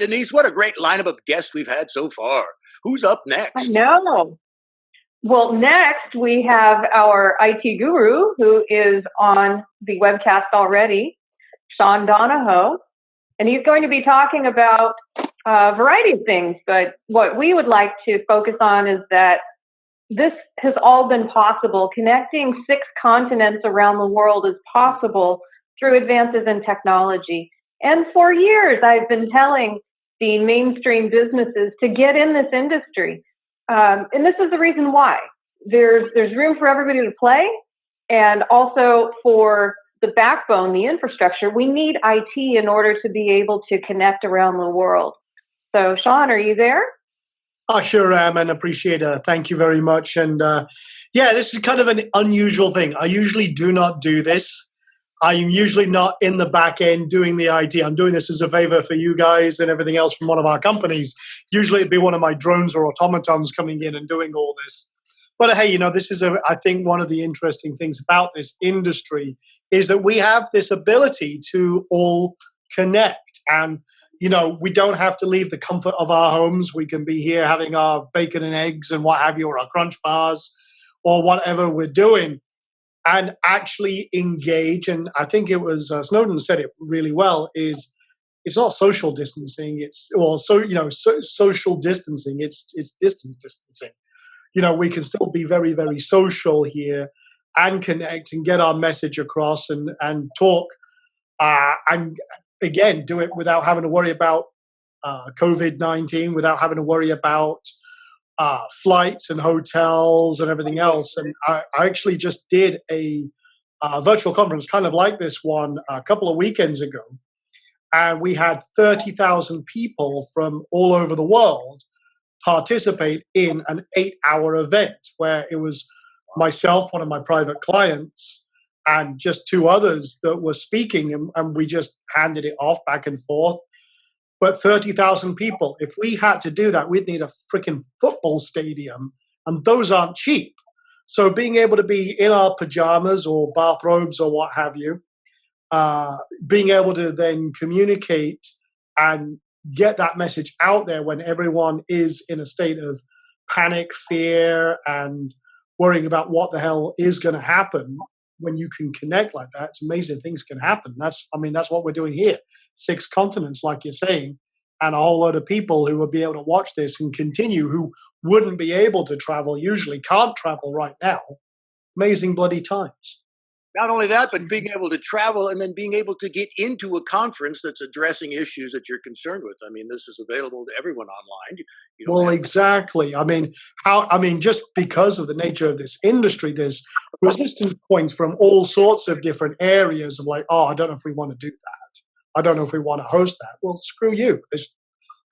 Denise, what a great lineup of guests we've had so far. Who's up I next? know. Well, next we have our IT guru who is on the webcast already, Sean Donahoe, and he's going to be talking about a variety of things. But what we would like to focus on is that this has all been possible. Connecting 6 continents around the world is possible through advances in technology. And for years, I've been telling the mainstream businesses to get in this industry. And this is the reason why. There's room for everybody to play, and also for the backbone, the infrastructure. We need IT in order to be able to connect around the world. So, Sean, are you there? I sure am, and appreciate it. Thank you very much. And yeah, this is kind of an unusual thing. I usually do not do this. I'm usually not in the back end doing the IT. I'm doing this as a favor for you guys and everything else from one of our companies. Usually it'd be one of my drones or automatons coming in and doing all this. But hey, this is, I think one of the interesting things about this industry is that we have this ability to all connect. And, we don't have to leave the comfort of our homes. We can be here having our bacon and eggs and what have you, or our crunch bars or whatever we're doing, and actually engage. And I think it was Snowden said it really well, is it's not social distancing, social distancing, it's distance distancing. We can still be very, very social here and connect and get our message across and talk, and again, do it without having to worry about COVID-19, without having to worry about flights and hotels and everything else. And I actually just did a virtual conference kind of like this one a couple of weekends ago. And we had 30,000 people from all over the world participate in an 8-hour event where it was myself, one of my private clients, and just 2 others that were speaking. And we just handed it off back and forth. But 30,000 people, if we had to do that, we'd need a freaking football stadium, and those aren't cheap. So being able to be in our pajamas or bathrobes or what have you, being able to then communicate and get that message out there when everyone is in a state of panic, fear, and worrying about what the hell is going to happen. When you can connect like that, it's amazing things can happen. That's what we're doing here. 6 continents, like you're saying, and a whole lot of people who will be able to watch this and continue, who wouldn't be able to travel, usually can't travel right now. Amazing bloody times. Not only that, but being able to travel and then being able to get into a conference that's addressing issues that you're concerned with. I mean, this is available to everyone online. Exactly. Just because of the nature of this industry, there's resistance points from all sorts of different areas of like, I don't know if we want to do that. I don't know if we want to host that. Well, screw you.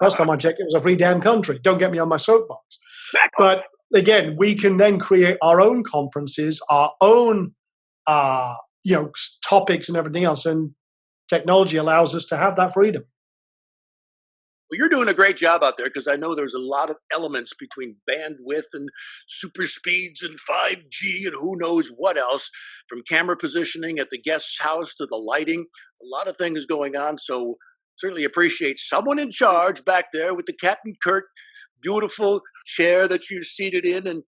Last time I checked, it was a free damn country. Don't get me on my soapbox. But again, we can then create our own conferences, our own topics and everything else. And technology allows us to have that freedom. Well, you're doing a great job out there, because I know there's a lot of elements between bandwidth and super speeds and 5G and who knows what else, from camera positioning at the guest's house to the lighting, a lot of things going on. So certainly appreciate someone in charge back there with the Captain Kirk beautiful chair that you're seated in. And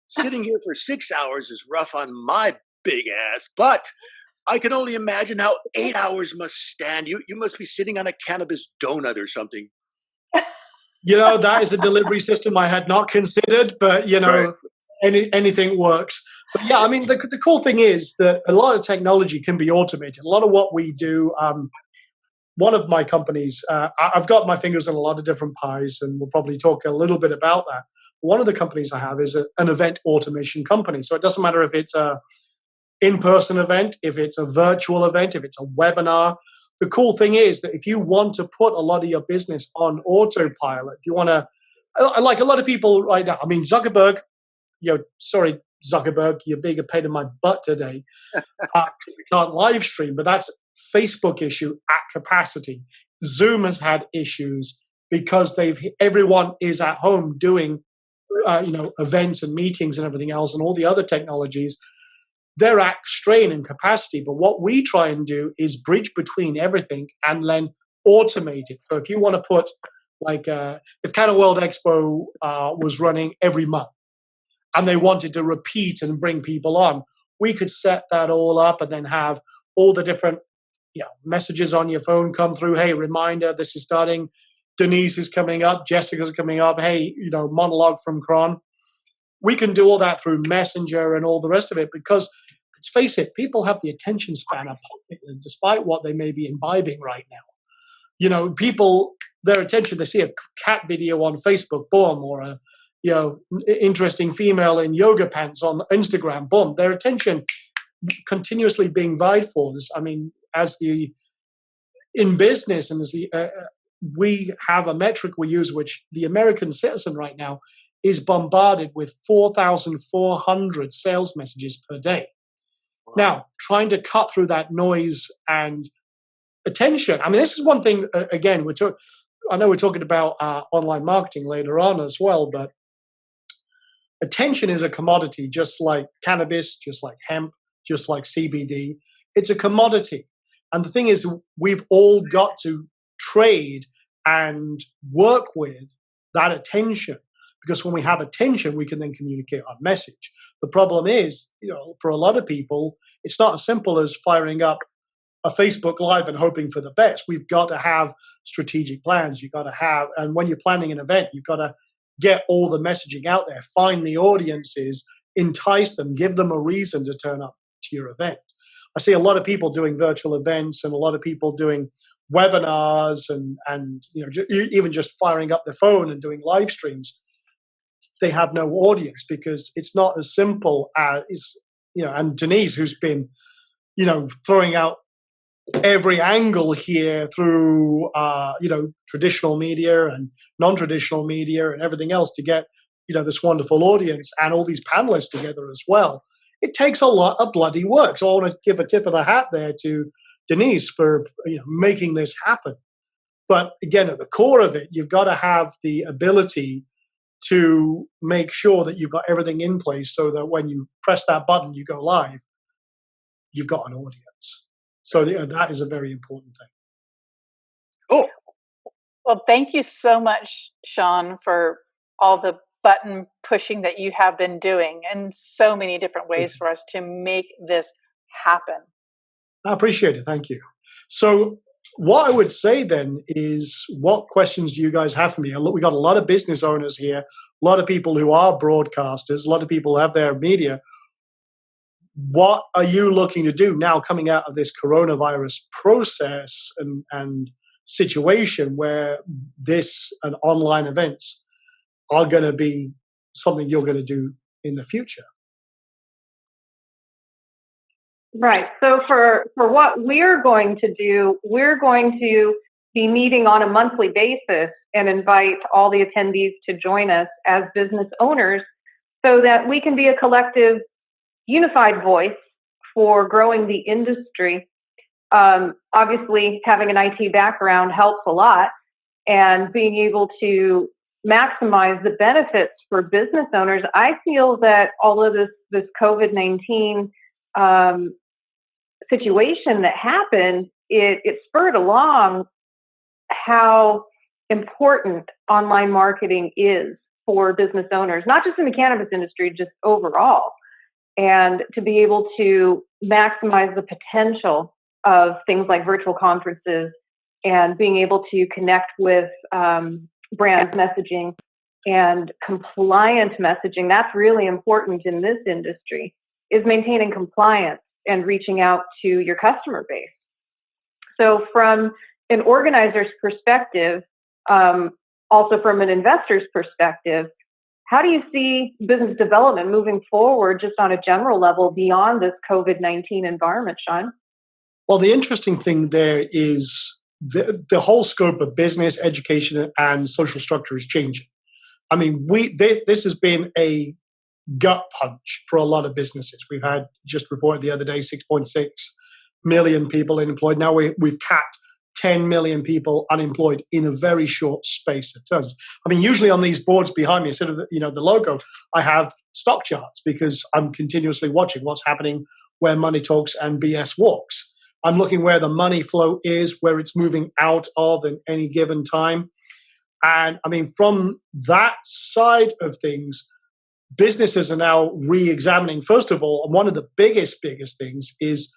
sitting here for 6 hours is rough on my big ass, but I can only imagine how 8 hours must stand. You must be sitting on a cannabis donut or something. That is a delivery system I had not considered, but right. Anything works. But yeah, the cool thing is that a lot of technology can be automated. A lot of what we do, one of my companies, I've got my fingers in a lot of different pies, and we'll probably talk a little bit about that. One of the companies I have is an event automation company. So it doesn't matter if it's a in-person event, if it's a virtual event, if it's a webinar. The cool thing is that if you want to put a lot of your business on autopilot, if you want to, like a lot of people right now, Zuckerberg, sorry, Zuckerberg, you're being a pain in my butt today. We can't live stream, but that's a Facebook issue at capacity. Zoom has had issues because everyone is at home doing, events and meetings and everything else, and all the other technologies. They're at strain and capacity, but what we try and do is bridge between everything and then automate it. So if you want to put like if Canna World Expo was running every month and they wanted to repeat and bring people on, we could set that all up and then have all the different messages on your phone come through. Hey, reminder, this is starting. Denise is coming up. Jessica's coming up. Hey, monologue from Cron. We can do all that through Messenger and all the rest of it because, let's face it, people have the attention span of despite what they may be imbibing right now. People, their attention, they see a cat video on Facebook, boom, or a interesting female in yoga pants on Instagram, boom. Their attention continuously being vied for. This, in business, and we have a metric we use, which the American citizen right now is bombarded with 4,400 sales messages per day. Wow. Now, trying to cut through that noise and attention. This is one thing, again, I know we're talking about online marketing later on as well, but attention is a commodity, just like cannabis, just like hemp, just like CBD. It's a commodity. And the thing is, we've all got to trade and work with that attention, because when we have attention, we can then communicate our message. The problem is, for a lot of people, it's not as simple as firing up a Facebook Live and hoping for the best. We've got to have strategic plans. You've got to have, and when you're planning an event, you've got to get all the messaging out there, find the audiences, entice them, give them a reason to turn up to your event. I see a lot of people doing virtual events and a lot of people doing webinars and even just firing up their phone and doing live streams. They have no audience because it's not as simple as, and Denise, who's been, throwing out every angle here through, traditional media and non-traditional media and everything else to get, this wonderful audience and all these panelists together as well. It takes a lot of bloody work. So I want to give a tip of the hat there to Denise for making this happen. But again, at the core of it, you've got to have the ability to make sure that you've got everything in place so that when you press that button, you go live, you've got an audience. So that is a very important thing. Cool. Well, thank you so much, Sean, for all the button pushing that you have been doing in so many different ways for us to make this happen. I appreciate it. Thank you. So what I would say then is, what questions do you guys have for me? We got a lot of business owners here, a lot of people who are broadcasters, a lot of people who have their media. What are you looking to do now coming out of this coronavirus process and situation where this and online events are going to be something you're going to do in the future? Right. So for what we're going to do, we're going to be meeting on a monthly basis and invite all the attendees to join us as business owners so that we can be a collective, unified voice for growing the industry. Obviously, having an IT background helps a lot, and being able to maximize the benefits for business owners. I feel that all of this COVID-19 situation that happened, it spurred along how important online marketing is for business owners, not just in the cannabis industry, just overall. And to be able to maximize the potential of things like virtual conferences and being able to connect with brand messaging and compliant messaging, that's really important in this industry, is maintaining compliance and reaching out to your customer base. So from an organizer's perspective, also from an investor's perspective, how do you see business development moving forward just on a general level beyond this COVID-19 environment, Sean? Well, the interesting thing there is the whole scope of business, education, and social structure is changing. I mean, this has been a gut punch for a lot of businesses. We've had, just reported the other day, 6.6 million people unemployed. Now we've capped 10 million people unemployed in a very short space of time. I mean, usually on these boards behind me, instead of the logo, I have stock charts because I'm continuously watching what's happening where money talks and BS walks. I'm looking where the money flow is, where it's moving out of in any given time. And I mean, from that side of things, businesses are now re-examining, first of all, and one of the biggest things is,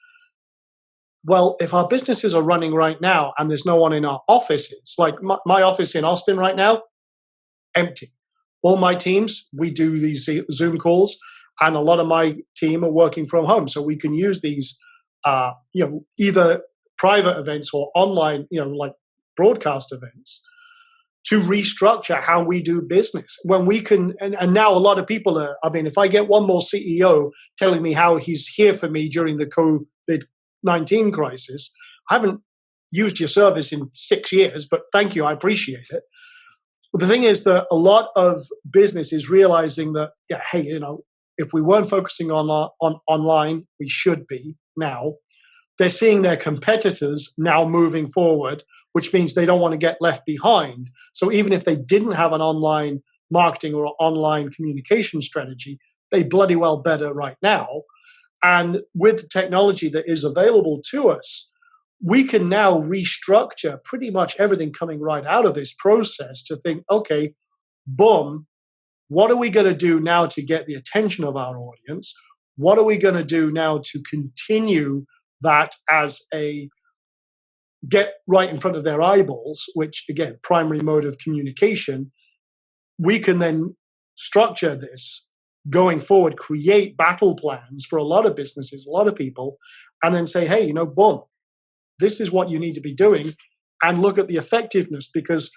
well, if our businesses are running right now and there's no one in our offices, like my office in Austin right now, empty. All my teams, we do these Zoom calls, and a lot of my team are working from home. So we can use these, either private events or online, like broadcast events, to restructure how we do business. When we can, and now a lot of people are, I mean, if I get one more CEO telling me how he's here for me during the COVID-19 crisis, I haven't used your service in 6 years, but thank you, I appreciate it. But the thing is that a lot of business is realizing that, hey, if we weren't focusing on online, we should be now. They're seeing their competitors now moving forward, which means they don't want to get left behind. So even if they didn't have an online marketing or online communication strategy, they bloody well better right now. And with the technology that is available to us, we can now restructure pretty much everything coming right out of this process to think, okay, boom, what are we going to do now to get the attention of our audience? What are we going to do now to continue that as a get right in front of their eyeballs, which again, primary mode of communication? We can then structure this going forward, create battle plans for a lot of businesses, a lot of people, and then say, hey, boom, this is what you need to be doing, and look at the effectiveness. Because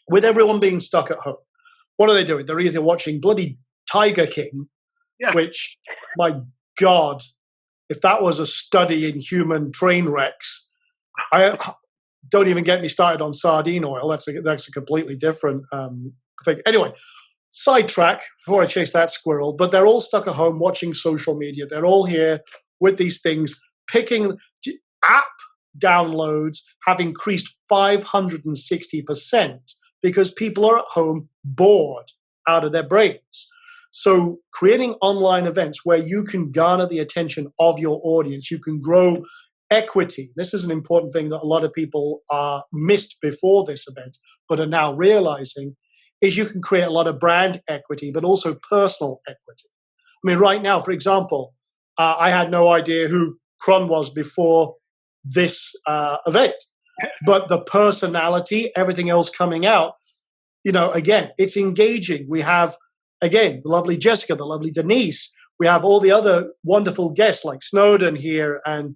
with everyone being stuck at home, what are they doing? They're either watching bloody Tiger King, which, my God, if that was a study in human train wrecks, I don't even get me started on sardine oil. That's a completely different thing. Anyway, sidetrack before I chase that squirrel. But they're all stuck at home watching social media. They're all here with these things, picking app downloads have increased 560% because people are at home bored out of their brains. So creating online events where you can garner the attention of your audience, you can grow equity. This is an important thing that a lot of people missed before this event, but are now realizing, is you can create a lot of brand equity, but also personal equity. I mean, right now, for example, I had no idea who Cron was before this event, but the personality, everything else coming out, again, it's engaging. We have, again, the lovely Jessica, the lovely Denise. We have all the other wonderful guests like Snowden here, and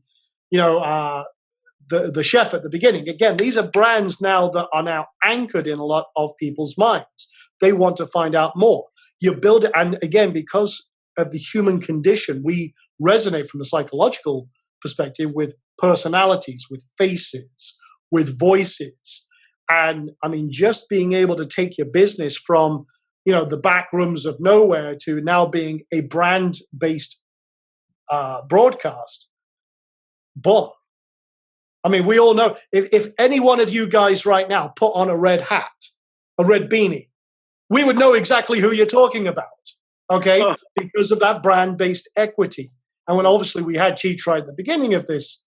the chef at the beginning. Again, these are brands now that are now anchored in a lot of people's minds. They want to find out more. You build it, and again, because of the human condition, we resonate from a psychological perspective with personalities, with faces, with voices. And I mean, just being able to take your business from, the back rooms of nowhere to now being a brand-based broadcast. Boom. I mean, we all know, if any one of you guys right now put on a red hat, a red beanie, we would know exactly who you're talking about, okay? Because of that brand-based equity. And when obviously we had Cheech right at the beginning of this,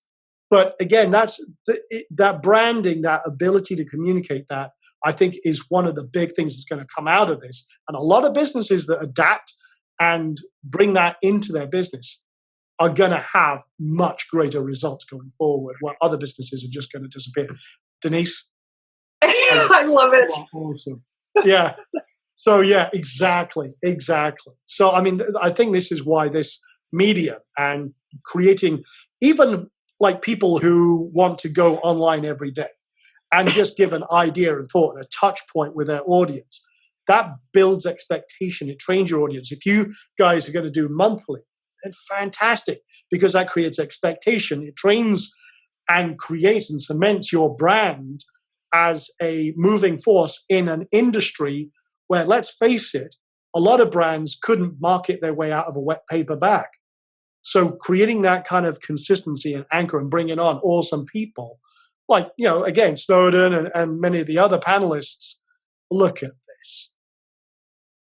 but again, that's that branding, that ability to communicate that, I think is one of the big things that's going to come out of this. And a lot of businesses that adapt and bring that into their business are going to have much greater results going forward, while other businesses are just going to disappear. Denise? I love it. Awesome. Yeah. So, yeah, exactly. So, I mean, I think this is why this media and creating, even like people who want to go online every day and just give an idea and thought and a touch point with their audience, that builds expectation. It trains your audience. If you guys are going to do monthly, then fantastic, because that creates expectation. It trains and creates and cements your brand as a moving force in an industry where, let's face it, a lot of brands couldn't market their way out of a wet paper bag. So creating that kind of consistency and anchor and bringing on awesome people, like, again, Snowden and many of the other panelists, look at this.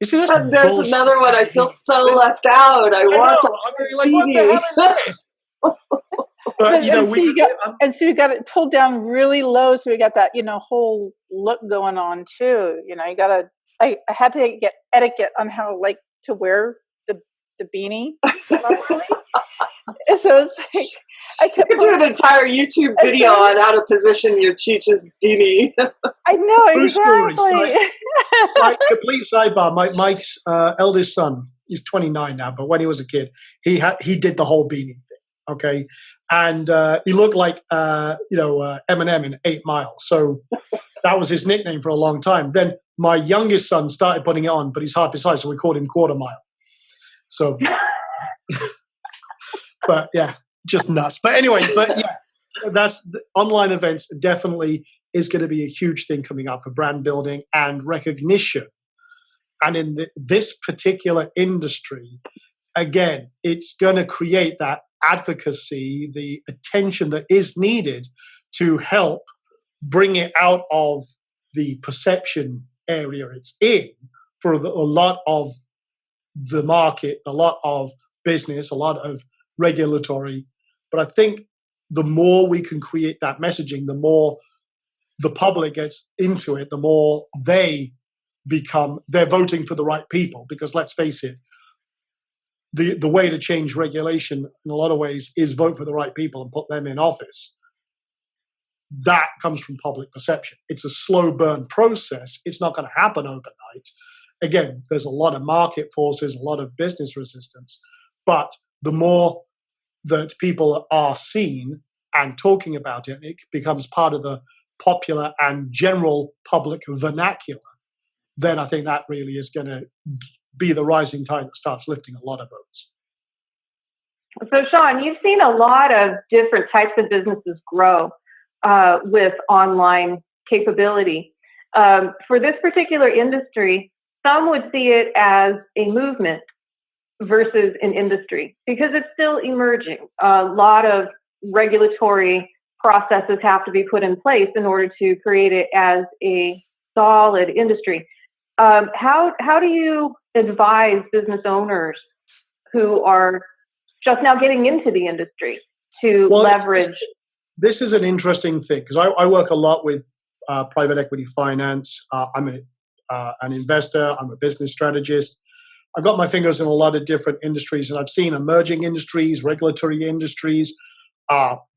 You see, this there's bullshit. Another one. I feel so left out. I want know. I mean, like, what the hell is this? But and so we got it pulled down really low, so we got that whole look going on too. You gotta. I had to get etiquette on how to wear the beanie properly. So it's like I You could do an entire YouTube video on how to position your Cheech's beanie. I know true story. exactly. Complete sidebar. Mike's eldest son, he's 29 now, but when he was a kid, he did the whole beanie thing. Okay, and he looked like Eminem in 8 Mile. So that was his nickname for a long time. Then my youngest son started putting it on, but he's half his size, so we called him Quarter Mile. So, but yeah, just nuts. But anyway, that's online events definitely is going to be a huge thing coming up for brand building and recognition. And in this particular industry, again, it's going to create that advocacy, the attention that is needed to help bring it out of the perception area it's in for a lot of the market, a lot of business, a lot of regulatory. But I think the more we can create that messaging, the more the public gets into it, the more they're voting for the right people. Because let's face it, the way to change regulation in a lot of ways is vote for the right people and put them in office. That comes from public perception. It's a slow burn process. It's not going to happen overnight. Again, there's a lot of market forces, a lot of business resistance. But the more that people are seen and talking about it, it becomes part of the popular and general public vernacular, then I think that really is going to be the rising tide that starts lifting a lot of boats. So, Sean, you've seen a lot of different types of businesses grow with online capability. For this particular industry, some would see it as a movement versus an industry because it's still emerging. A lot of regulatory processes have to be put in place in order to create it as a solid industry. How do you advise business owners who are just now getting into the industry to leverage? This is an interesting thing because I work a lot with private equity finance. I'm an investor. I'm a business strategist. I've got my fingers in a lot of different industries, and I've seen emerging industries, regulatory industries.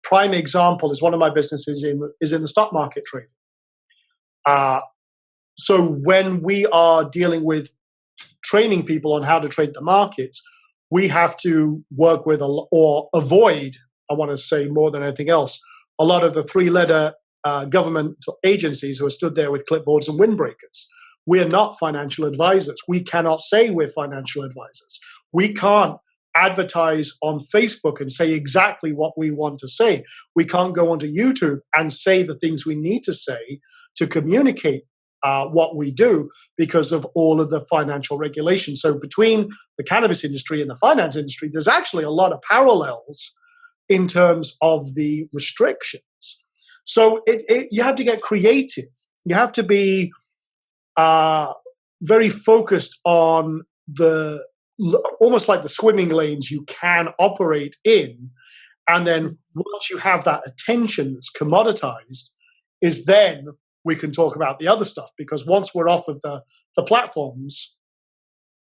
Prime example is one of my businesses is in the stock market trading. So when we are dealing with training people on how to trade the markets, we have to work with or avoid, I want to say more than anything else, a lot of the 3-letter government agencies who are stood there with clipboards and windbreakers. We're not financial advisors. We cannot say we're financial advisors. We can't advertise on Facebook and say exactly what we want to say. We can't go onto YouTube and say the things we need to say to communicate what we do because of all of the financial regulations. So between the cannabis industry and the finance industry, there's actually a lot of parallels in terms of the restrictions. So you have to get creative. You have to be very focused on almost like the swimming lanes you can operate in. And then once you have that attention that's commoditized, is then we can talk about the other stuff. Because once we're off of the platforms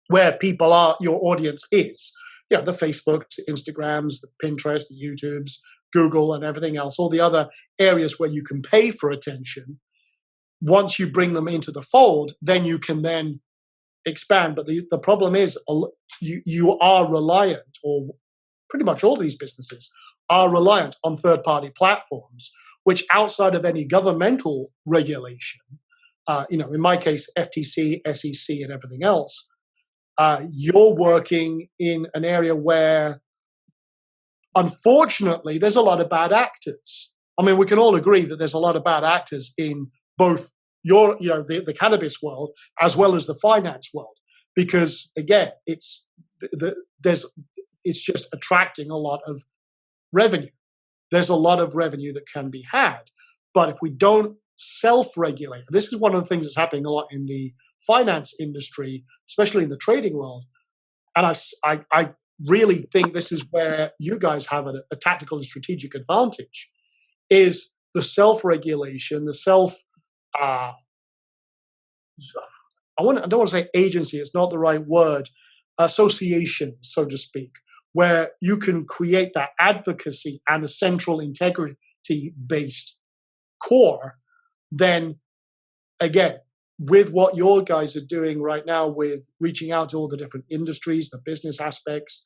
where people are, your audience is, the Facebooks, the Instagrams, the Pinterest, the YouTubes, Google, and everything else, all the other areas where you can pay for attention, once you bring them into the fold, then you can then expand. But the problem is you are reliant, or pretty much all these businesses are reliant on third-party platforms, which outside of any governmental regulation, in my case, FTC, SEC, and everything else, you're working in an area where, unfortunately, there's a lot of bad actors. I mean, we can all agree that there's a lot of bad actors in both the cannabis world as well as the finance world, because again, it's just attracting a lot of revenue. There's a lot of revenue that can be had, but if we don't self-regulate, this is one of the things that's happening a lot in the finance industry, especially in the trading world. And really think this is where you guys have a tactical and strategic advantage, is the self-regulation, the self, I don't want to say agency, it's not the right word, association, so to speak, where you can create that advocacy and a central integrity-based core. Then again, with what your guys are doing right now with reaching out to all the different industries, the business aspects,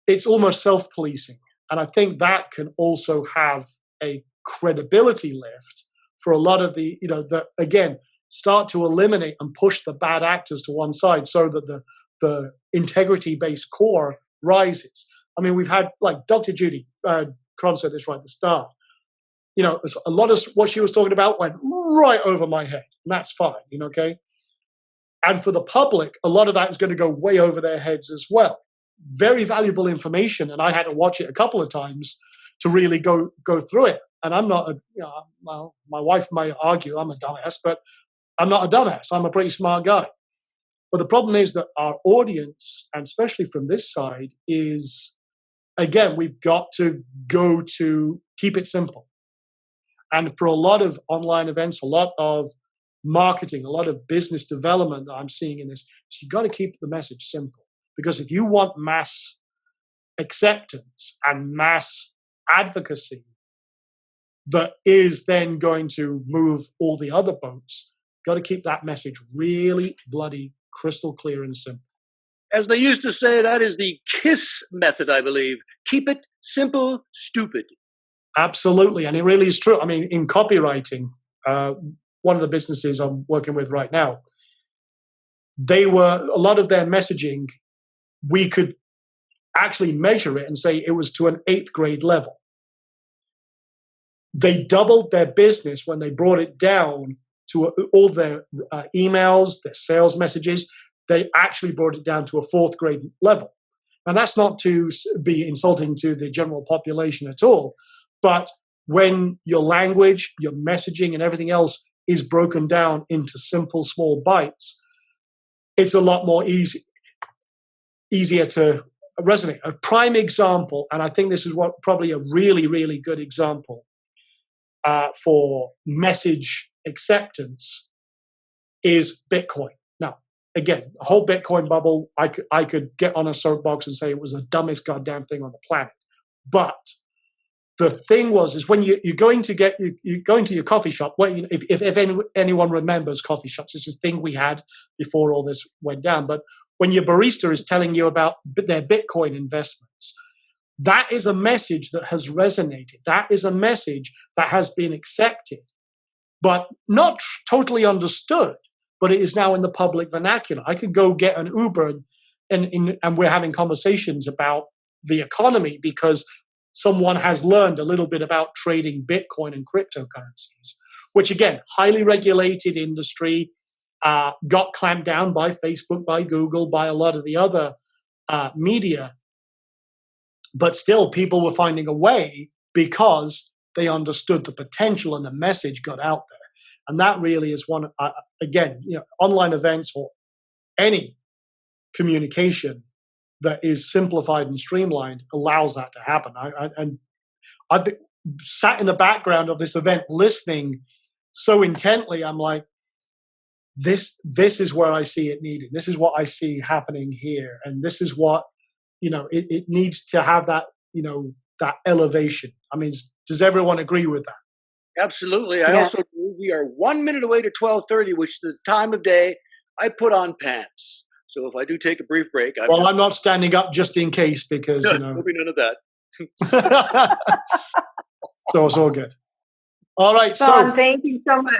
it's almost self-policing. And I think that can also have a credibility lift for a lot of the, that again, start to eliminate and push the bad actors to one side so that the integrity-based core rises. I mean, we've had, like Dr. Judy Cron said this right at the start, a lot of what she was talking about went right over my head, and that's fine, okay? And for the public, a lot of that is going to go way over their heads as well. Very valuable information, and I had to watch it a couple of times to really go through it. And I'm not, well, my wife might argue I'm a dumbass, but I'm not a dumbass. I'm a pretty smart guy. But the problem is that our audience, and especially from this side, is, again, we've got to go to keep it simple. And for a lot of online events, a lot of marketing, a lot of business development that I'm seeing in this, so you've got to keep the message simple. Because if you want mass acceptance and mass advocacy that is then going to move all the other boats, got to keep that message really bloody crystal clear and simple. As they used to say, that is the KISS method, I believe. Keep it simple, stupid. Absolutely, and it really is true. I mean, in copywriting, one of the businesses I'm working with right now, a lot of their messaging, we could actually measure it and say it was to an 8th grade level. They doubled their business when they brought it down to all their emails, their sales messages. They actually brought it down to a 4th grade level. And that's not to be insulting to the general population at all. But when your language, your messaging, and everything else is broken down into simple, small bites, it's a lot more easier to resonate. A prime example, and I think this is probably a really, really good example for message acceptance, is Bitcoin. Now, again, the whole Bitcoin bubble, I could get on a soapbox and say it was the dumbest goddamn thing on the planet. But the thing is when you're going to your coffee shop, if anyone remembers coffee shops, this is a thing we had before all this went down. But when your barista is telling you about their Bitcoin investments, that is a message that has resonated. That is a message that has been accepted, but not totally understood. But it is now in the public vernacular. I could go get an Uber and we're having conversations about the economy because someone has learned a little bit about trading Bitcoin and cryptocurrencies, which again, highly regulated industry, got clamped down by Facebook, by Google, by a lot of the other media. But still, people were finding a way because they understood the potential and the message got out there. And that really is one, again, online events or any communication that is simplified and streamlined allows that to happen. I've been sat in the background of this event listening so intently. I'm like, this is where I see it needed. This is what I see happening here. And this is what, it needs to have that, that elevation. I mean, does everyone agree with that? Absolutely. I also believe we are 1 minute away to 12:30, which is the time of day I put on pants. So if I do take a brief break, I'm not standing up just in case because there'll be none of that. So it's all good. All right. Sean, thank you so much.